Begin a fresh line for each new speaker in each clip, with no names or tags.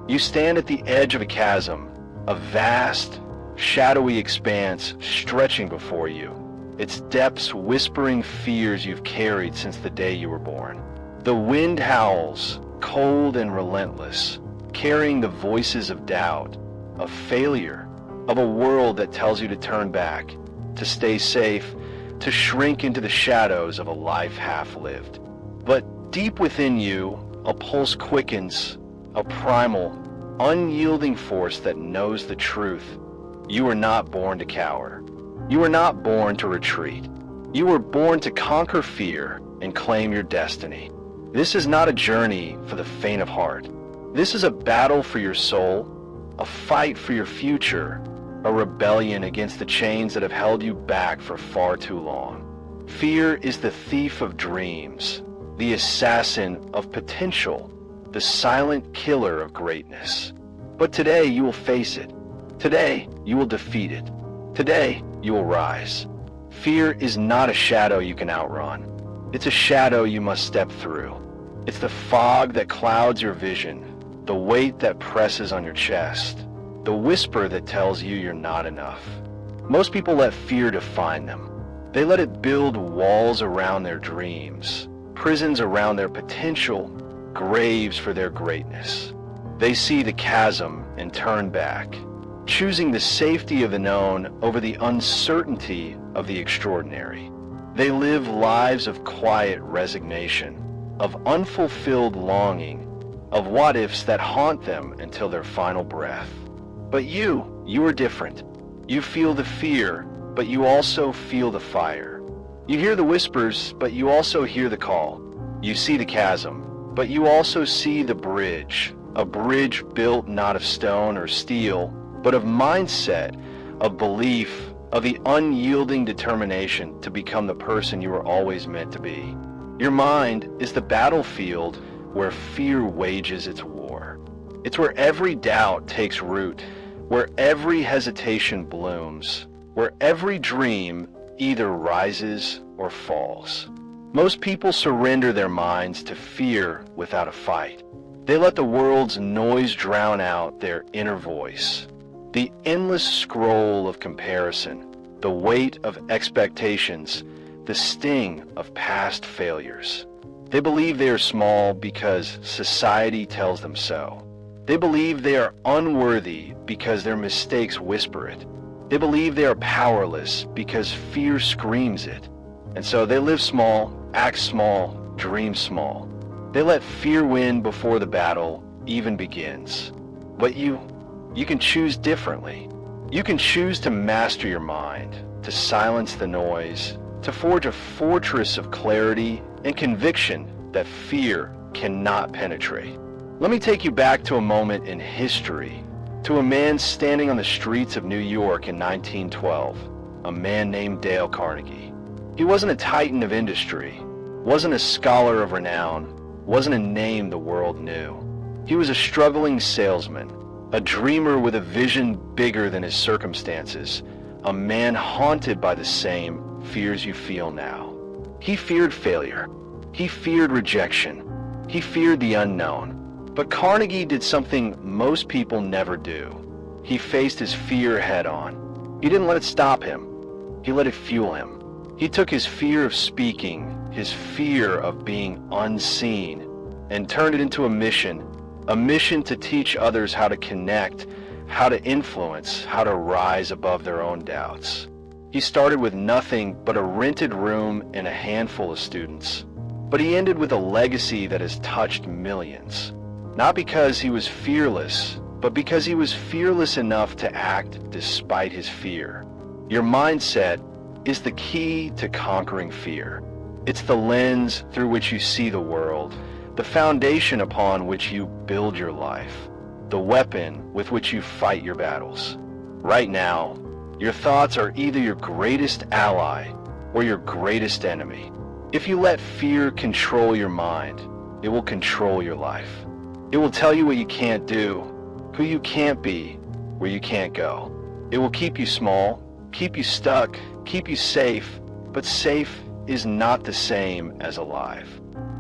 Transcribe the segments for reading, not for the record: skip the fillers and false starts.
You stand at the edge of a chasm, a vast, shadowy expanse stretching before you, its depths whispering fears you've carried since the day you were born. The wind howls, cold and relentless, carrying the voices of doubt, of failure, of a world that tells you to turn back, to stay safe, to shrink into the shadows of a life half-lived. But deep within you, a pulse quickens, a primal, unyielding force that knows the truth. You were not born to cower. You were not born to retreat. You were born to conquer fear and claim your destiny. This is not a journey for the faint of heart. This is a battle for your soul, a fight for your future, a rebellion against the chains that have held you back for far too long. Fear is the thief of dreams, the assassin of potential, the silent killer of greatness. But today you will face it. Today you will defeat it. Today you will rise. Fear is not a shadow you can outrun. It's a shadow you must step through. It's the fog that clouds your vision, the weight that presses on your chest, the whisper that tells you you're not enough. Most people let fear define them. They let it build walls around their dreams, prisons around their potential, graves for their greatness. They see the chasm and turn back, choosing the safety of the known over the uncertainty of the extraordinary. They live lives of quiet resignation, of unfulfilled longing, of what-ifs that haunt them until their final breath. But you are different. You feel the fear, but you also feel the fire. You hear the whispers, but you also hear the call. You see the chasm, but you also see the bridge, a bridge built not of stone or steel, but of mindset, of belief, of the unyielding determination to become the person you were always meant to be. Your mind is the battlefield where fear wages its war. It's where every doubt takes root, where every hesitation blooms, where every dream either rises or falls. Most people surrender their minds to fear without a fight. They let the world's noise drown out their inner voice. The endless scroll of comparison, the weight of expectations, the sting of past failures. They believe they are small because society tells them so. They believe they are unworthy because their mistakes whisper it. They believe they are powerless because fear screams it. And so they live small, act small, dream small. They let fear win before the battle even begins. But you can choose differently. You can choose to master your mind, to silence the noise, to forge a fortress of clarity and conviction that fear cannot penetrate. Let me take you back to a moment in history, to a man standing on the streets of New York in 1912, a man named Dale Carnegie. He wasn't a titan of industry, wasn't a scholar of renown, wasn't a name the world knew. He was a struggling salesman, a dreamer with a vision bigger than his circumstances, a man haunted by the same fears you feel now. He feared failure. He feared rejection. He feared the unknown. But Carnegie did something most people never do. He faced his fear head on. He didn't let it stop him. He let it fuel him. He took his fear of speaking, his fear of being unseen, and turned it into a mission to teach others how to connect, how to influence, how to rise above their own doubts. He started with nothing but a rented room and a handful of students. But he ended with a legacy that has touched millions. Not because he was fearless, but because he was fearless enough to act despite his fear. Your mindset is the key to conquering fear. It's the lens through which you see the world, the foundation upon which you build your life, the weapon with which you fight your battles. Right now, your thoughts are either your greatest ally or your greatest enemy. If you let fear control your mind, it will control your life. It will tell you what you can't do, who you can't be, where you can't go. It will keep you small, keep you stuck, keep you safe, but safe is not the same as alive.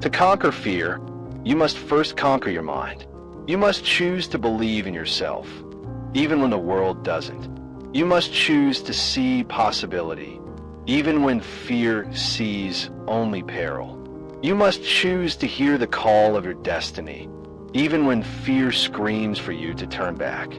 To conquer fear, you must first conquer your mind. You must choose to believe in yourself, even when the world doesn't. You must choose to see possibility, even when fear sees only peril. You must choose to hear the call of your destiny, even when fear screams for you to turn back.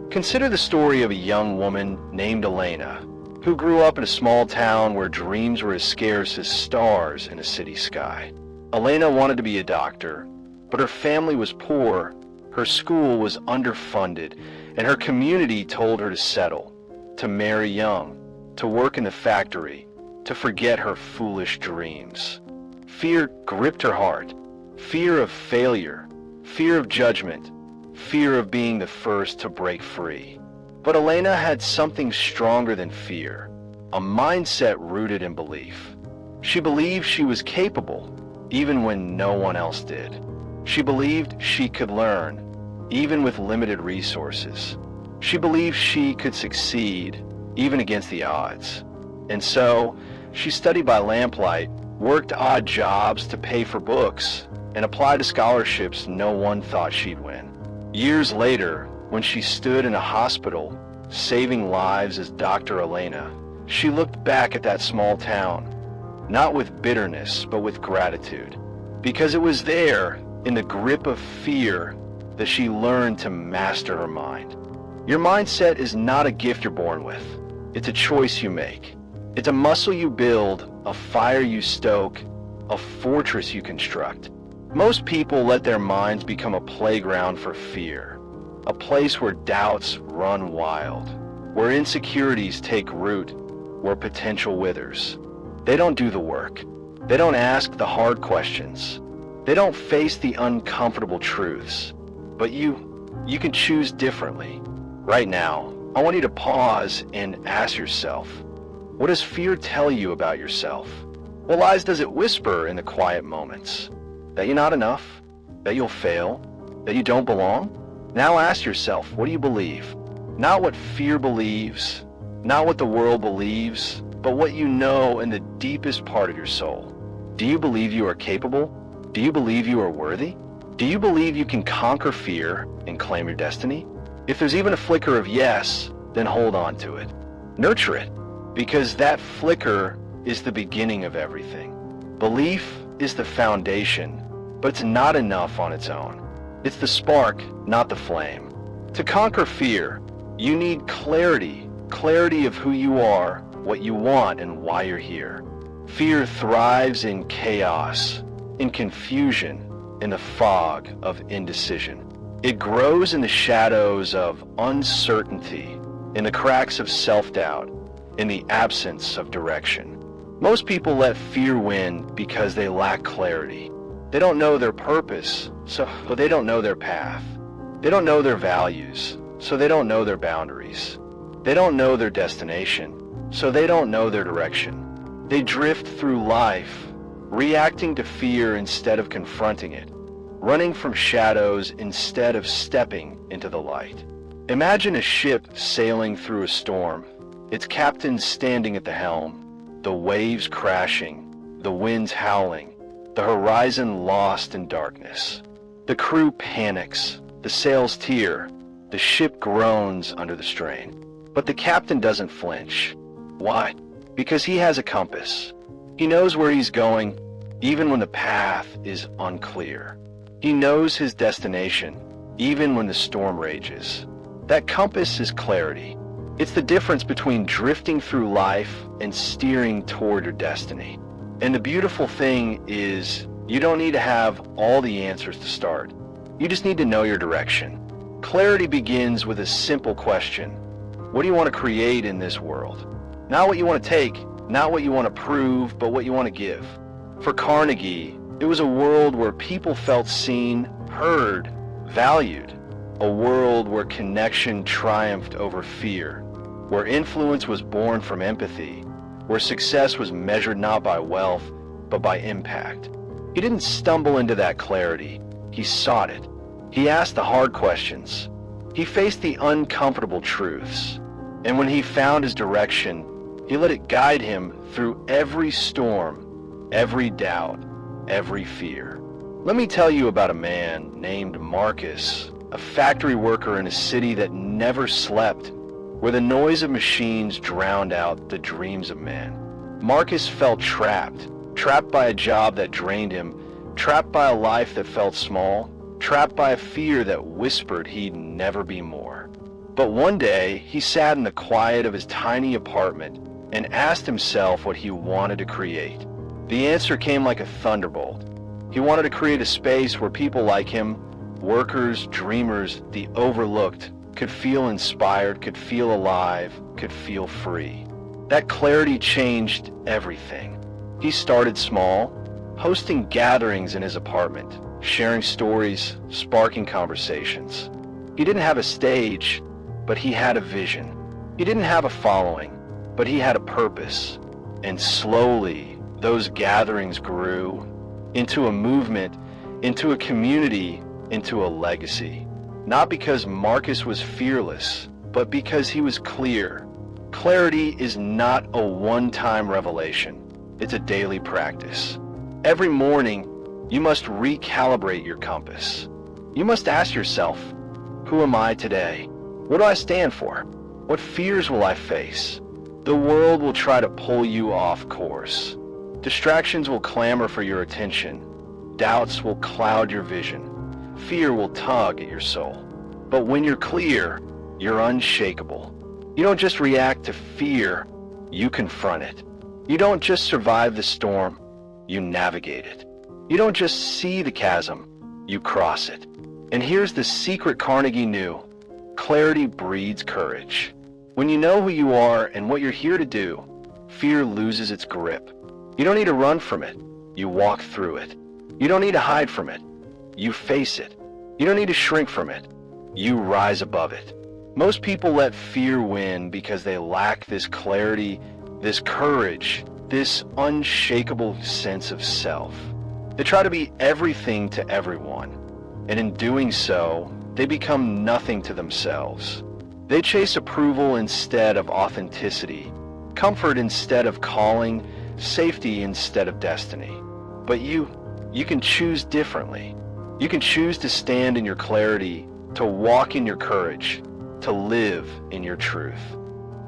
Consider the story of a young woman named Elena, who grew up in a small town where dreams were as scarce as stars in a city sky. Elena wanted to be a doctor, but her family was poor, her school was underfunded, and her community told her to settle, to marry young, to work in the factory, to forget her foolish dreams. Fear gripped her heart. Fear of failure, fear of judgment, fear of being the first to break free. But Elena had something stronger than fear, a mindset rooted in belief. She believed she was capable, even when no one else did. She believed she could learn, even with limited resources. She believed she could succeed, even against the odds. And so, she studied by lamplight, worked odd jobs to pay for books, and applied to scholarships no one thought she'd win. Years later, when she stood in a hospital, saving lives as Dr. Elena, she looked back at that small town, not with bitterness, but with gratitude. Because it was there, in the grip of fear, that she learned to master her mind. Your mindset is not a gift you're born with. It's a choice you make. It's a muscle you build, a fire you stoke, a fortress you construct. Most people let their minds become a playground for fear, a place where doubts run wild, where insecurities take root, where potential withers. They don't do the work. They don't ask the hard questions. They don't face the uncomfortable truths. But you can choose differently. Right now, I want you to pause and ask yourself, what does fear tell you about yourself? What lies does it whisper in the quiet moments? That you're not enough? That you'll fail? That you don't belong? Now ask yourself, what do you believe? Not what fear believes, not what the world believes, but what you know in the deepest part of your soul. Do you believe you are capable? Do you believe you are worthy? Do you believe you can conquer fear and claim your destiny? If there's even a flicker of yes, then hold on to it. Nurture it, because that flicker is the beginning of everything. Belief is the foundation, but it's not enough on its own. It's the spark, not the flame. To conquer fear, you need clarity of who you are, what you want, and why you're here. Fear thrives in chaos, in confusion, in the fog of indecision. It grows in the shadows of uncertainty, in the cracks of self-doubt, in the absence of direction. Most people let fear win because they lack clarity. They don't know their purpose, so they don't know their path. They don't know their values, so they don't know their boundaries. They don't know their destination, so they don't know their direction. They drift through life, reacting to fear instead of confronting it, running from shadows instead of stepping into the light. Imagine a ship sailing through a storm, its captain standing at the helm, the waves crashing, the winds howling, the horizon lost in darkness. The crew panics, the sails tear, the ship groans under the strain. But the captain doesn't flinch. Why? Because he has a compass. He knows where he's going, even when the path is unclear. He knows his destination, even when the storm rages. That compass is clarity. It's the difference between drifting through life and steering toward your destiny. And the beautiful thing is, you don't need to have all the answers to start. You just need to know your direction. Clarity begins with a simple question. What do you want to create in this world? Not what you want to take, not what you want to prove, but what you want to give. For Carnegie, it was a world where people felt seen, heard, valued. A world where connection triumphed over fear, where influence was born from empathy, where success was measured not by wealth, but by impact. He didn't stumble into that clarity. He sought it. He asked the hard questions. He faced the uncomfortable truths. And when he found his direction, he let it guide him through every storm, every doubt, every fear. Let me tell you about a man named Marcus a factory worker in a city that never slept, where the noise of machines drowned out the dreams of man. Marcus felt trapped by a job that drained him, trapped by a life that felt small, trapped by a fear that whispered he'd never be more. But one day, he sat in the quiet of his tiny apartment and asked himself what he wanted to create. The answer came like a thunderbolt. He wanted to create a space where people like him, workers, dreamers, the overlooked, could feel inspired, could feel alive, could feel free. That clarity changed everything. He started small, hosting gatherings in his apartment, sharing stories, sparking conversations. He didn't have a stage, but he had a vision. He didn't have a following, but he had a purpose. And slowly, those gatherings grew into a movement, into a community, into a legacy. Not because Marcus was fearless, but because he was clear. Clarity is not a one-time revelation. It's a daily practice. Every morning, you must recalibrate your compass. You must ask yourself, who am I today? What do I stand for? What fears will I face? The world will try to pull you off course. Distractions will clamor for your attention. Doubts will cloud your vision. Fear will tug at your soul. But when you're clear, you're unshakable. You don't just react to fear, you confront it. You don't just survive the storm, you navigate it. You don't just see the chasm, you cross it. And here's the secret Carnegie knew. Clarity breeds courage. When you know who you are and what you're here to do, fear loses its grip. You don't need to run from it, you walk through it. You don't need to hide from it, you face it. You don't need to shrink from it, you rise above it. Most people let fear win because they lack this clarity, this courage, this unshakable sense of self. They try to be everything to everyone, and in doing so, they become nothing to themselves. They chase approval instead of authenticity, comfort instead of calling, safety instead of destiny. But you can choose differently. You can choose to stand in your clarity, to walk in your courage, to live in your truth.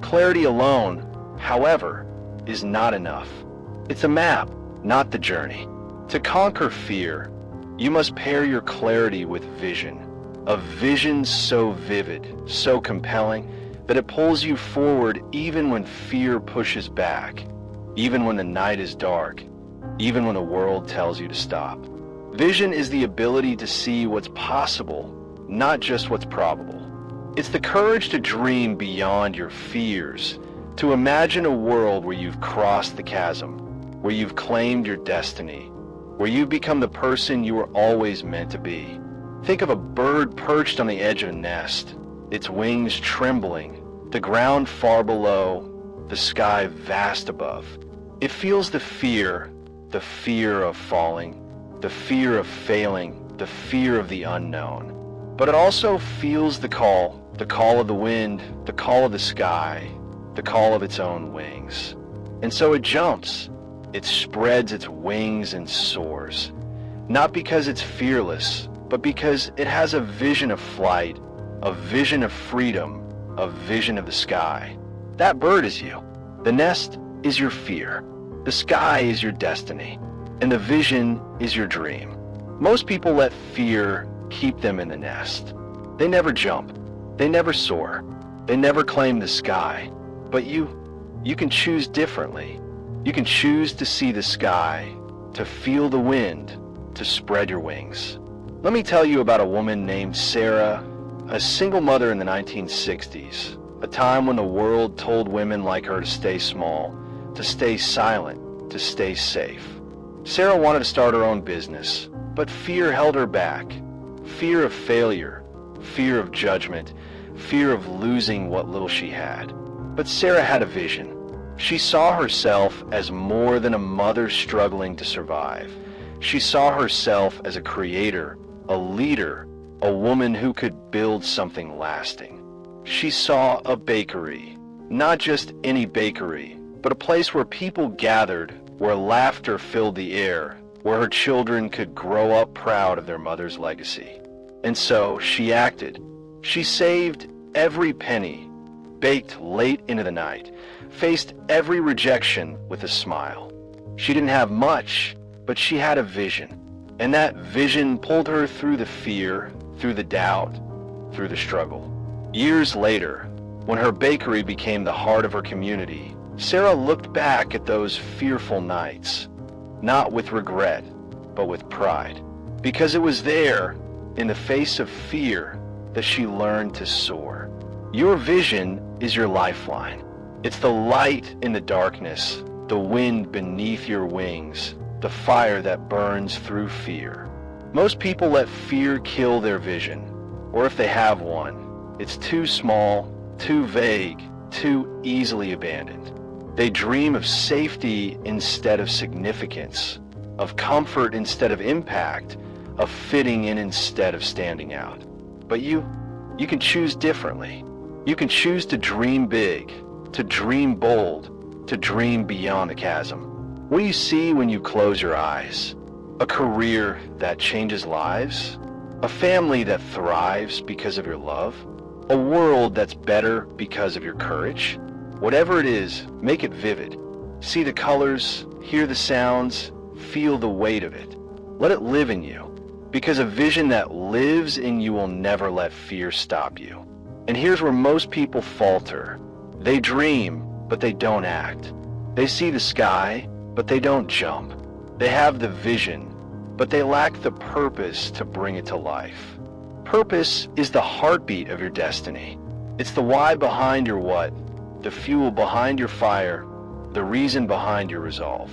Clarity alone, however, is not enough. It's a map, not the journey. To conquer fear, you must pair your clarity with vision. A vision so vivid, so compelling, that it pulls you forward even when fear pushes back, even when the night is dark, even when the world tells you to stop. Vision is the ability to see what's possible, not just what's probable. It's the courage to dream beyond your fears, to imagine a world where you've crossed the chasm, where you've claimed your destiny, where you've become the person you were always meant to be. Think of a bird perched on the edge of a nest, its wings trembling, the ground far below, the sky vast above. It feels the fear of falling, the fear of failing, the fear of the unknown. But it also feels the call of the wind, the call of the sky, the call of its own wings. And so it jumps. It spreads its wings and soars. Not because it's fearless, but because it has a vision of flight, a vision of freedom, a vision of the sky. That bird is you. The nest is your fear. The sky is your destiny. And the vision is your dream. Most people let fear keep them in the nest. They never jump. They never soar. They never claim the sky. But you can choose differently. You can choose to see the sky, to feel the wind, to spread your wings. Let me tell you about a woman named Sarah, a single mother in the 1960s, a time when the world told women like her to stay small, to stay silent, to stay safe. Sarah wanted to start her own business, but fear held her back. Fear of failure, fear of judgment, fear of losing what little she had. But Sarah had a vision. She saw herself as more than a mother struggling to survive. She saw herself as a creator, a leader, a woman who could build something lasting. She saw a bakery, not just any bakery, but a place where people gathered, where laughter filled the air, where her children could grow up proud of their mother's legacy. And so she acted. She saved every penny, baked late into the night, faced every rejection with a smile. She didn't have much, but she had a vision. And that vision pulled her through the fear, through the doubt, through the struggle. Years later, when her bakery became the heart of her community, Sarah looked back at those fearful nights, not with regret, but with pride. Because it was there, in the face of fear, that she learned to soar. Your vision is your lifeline. It's the light in the darkness, the wind beneath your wings, the fire that burns through fear. Most people let fear kill their vision, or if they have one, it's too small, too vague, too easily abandoned. They dream of safety instead of significance, of comfort instead of impact, of fitting in instead of standing out. But you can choose differently. You can choose to dream big, to dream bold, to dream beyond the chasm. What do you see when you close your eyes? A career that changes lives? A family that thrives because of your love? A world that's better because of your courage? Whatever it is, make it vivid. See the colors, hear the sounds, feel the weight of it. Let it live in you, because a vision that lives in you will never let fear stop you. And here's where most people falter. They dream, but they don't act. They see the sky, but they don't jump. They have the vision, but they lack the purpose to bring it to life. Purpose is the heartbeat of your destiny. It's the why behind your what, the fuel behind your fire, the reason behind your resolve.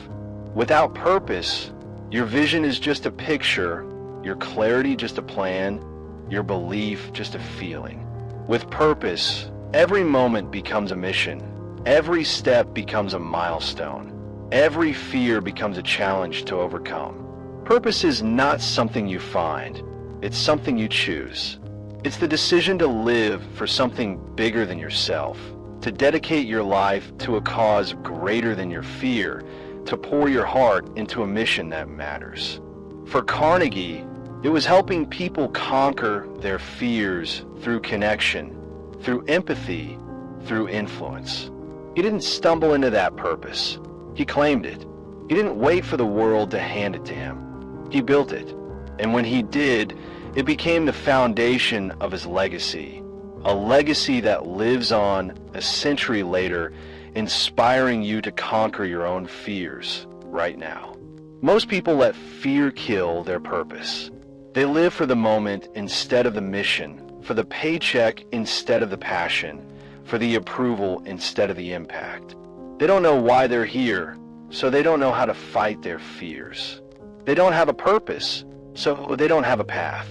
Without purpose, your vision is just a picture, your clarity just a plan, your belief just a feeling. With purpose, every moment becomes a mission. Every step becomes a milestone. Every fear becomes a challenge to overcome. Purpose is not something you find. It's something you choose. It's the decision to live for something bigger than yourself, to dedicate your life to a cause greater than your fear, to pour your heart into a mission that matters. For Carnegie, it was helping people conquer their fears through connection, through empathy, through influence. He didn't stumble into that purpose. He claimed it. He didn't wait for the world to hand it to him. He built it. And when he did, it became the foundation of his legacy. A legacy that lives on a century later, inspiring you to conquer your own fears right now. Most people let fear kill their purpose. They live for the moment instead of the mission, for the paycheck instead of the passion, for the approval instead of the impact. They don't know why they're here, so they don't know how to fight their fears. They don't have a purpose, so they don't have a path.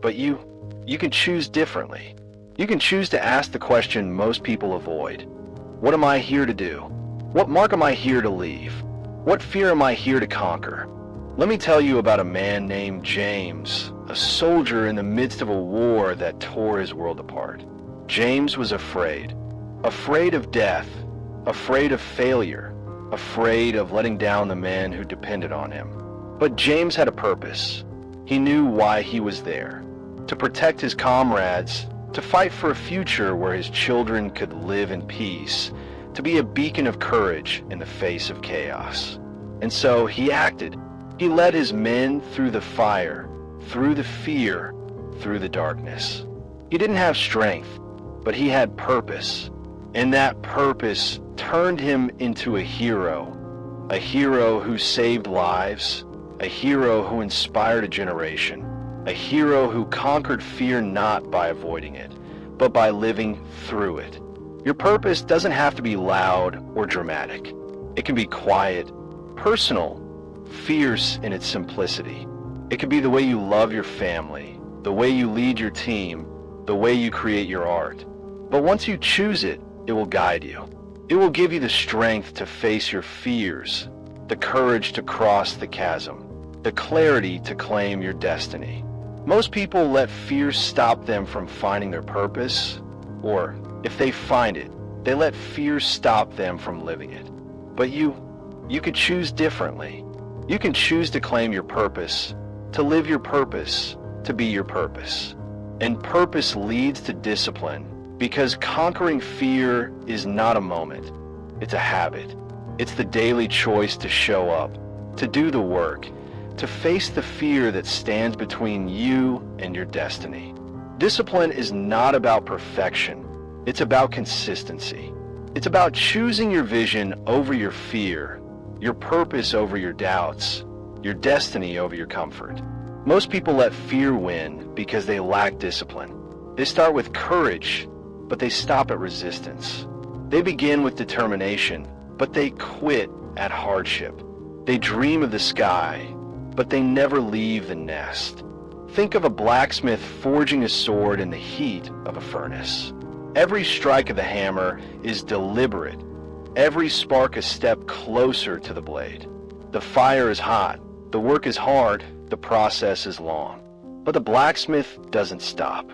But you can choose differently. You can choose to ask the question most people avoid. What am I here to do? What mark am I here to leave? What fear am I here to conquer? Let me tell you about a man named James, a soldier in the midst of a war that tore his world apart. James was afraid of death, afraid of failure, afraid of letting down the man who depended on him. But James had a purpose. He knew why he was there, to protect his comrades, to fight for a future where his children could live in peace, to be a beacon of courage in the face of chaos. And so he acted. He led his men through the fire, through the fear, through the darkness. He didn't have strength, but he had purpose. And that purpose turned him into a hero who saved lives, a hero who inspired a generation, a hero who conquered fear not by avoiding it, but by living through it. Your purpose doesn't have to be loud or dramatic. It can be quiet, personal, fierce in its simplicity. It can be the way you love your family, the way you lead your team, the way you create your art. But once you choose it, it will guide you. It will give you the strength to face your fears, the courage to cross the chasm, the clarity to claim your destiny. Most people let fear stop them from finding their purpose, or if they find it, they let fear stop them from living it. But you could choose differently. You can choose to claim your purpose, to live your purpose, to be your purpose. And purpose leads to discipline because conquering fear is not a moment. It's a habit. It's the daily choice to show up, to do the work, to face the fear that stands between you and your destiny. Discipline is not about perfection. It's about consistency. It's about choosing your vision over your fear, your purpose over your doubts, your destiny over your comfort. Most people let fear win because they lack discipline. They start with courage, but they stop at resistance. They begin with determination, but they quit at hardship. They dream of the sky, but they never leave the nest. Think of a blacksmith forging a sword in the heat of a furnace. Every strike of the hammer is deliberate. Every spark a step closer to the blade. The fire is hot, the work is hard, the process is long. But the blacksmith doesn't stop.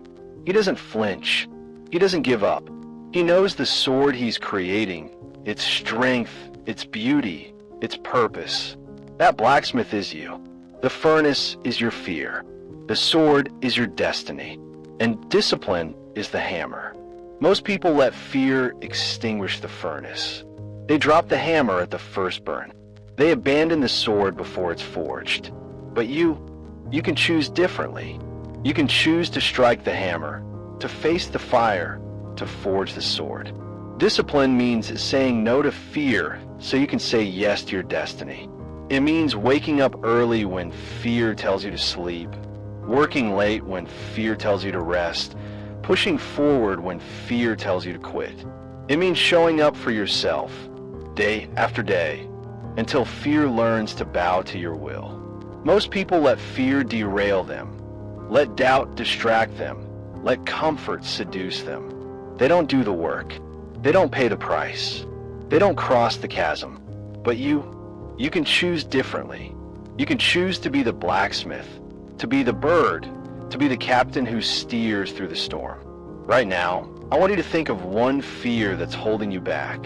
He doesn't flinch. He doesn't give up. He knows the sword he's creating, its strength, its beauty, its purpose. That blacksmith is you. The furnace is your fear. The sword is your destiny. And discipline is the hammer. Most people let fear extinguish the furnace. They drop the hammer at the first burn. They abandon the sword before it's forged. But you can choose differently. You can choose to strike the hammer, to face the fire, to forge the sword. Discipline means saying no to fear so you can say yes to your destiny. It means waking up early when fear tells you to sleep, working late when fear tells you to rest, pushing forward when fear tells you to quit. It means showing up for yourself, day after day, until fear learns to bow to your will. Most people let fear derail them, let doubt distract them, let comfort seduce them. They don't do the work. They don't pay the price. They don't cross the chasm. But you can choose differently. You can choose to be the blacksmith, to be the bird, to be the captain who steers through the storm. Right now, I want you to think of one fear that's holding you back.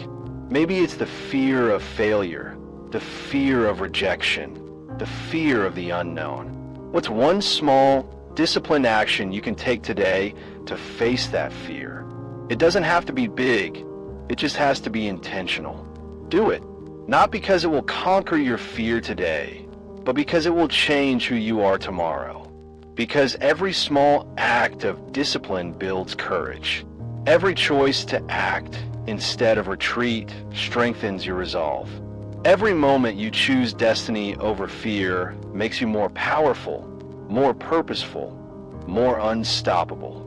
Maybe it's the fear of failure, the fear of rejection, the fear of the unknown. What's one small, disciplined action you can take today to face that fear? It doesn't have to be big. It just has to be intentional. Do it, not because it will conquer your fear today, but because it will change who you are tomorrow. Because every small act of discipline builds courage. Every choice to act instead of retreat strengthens your resolve. Every moment you choose destiny over fear makes you more powerful, more purposeful, more unstoppable.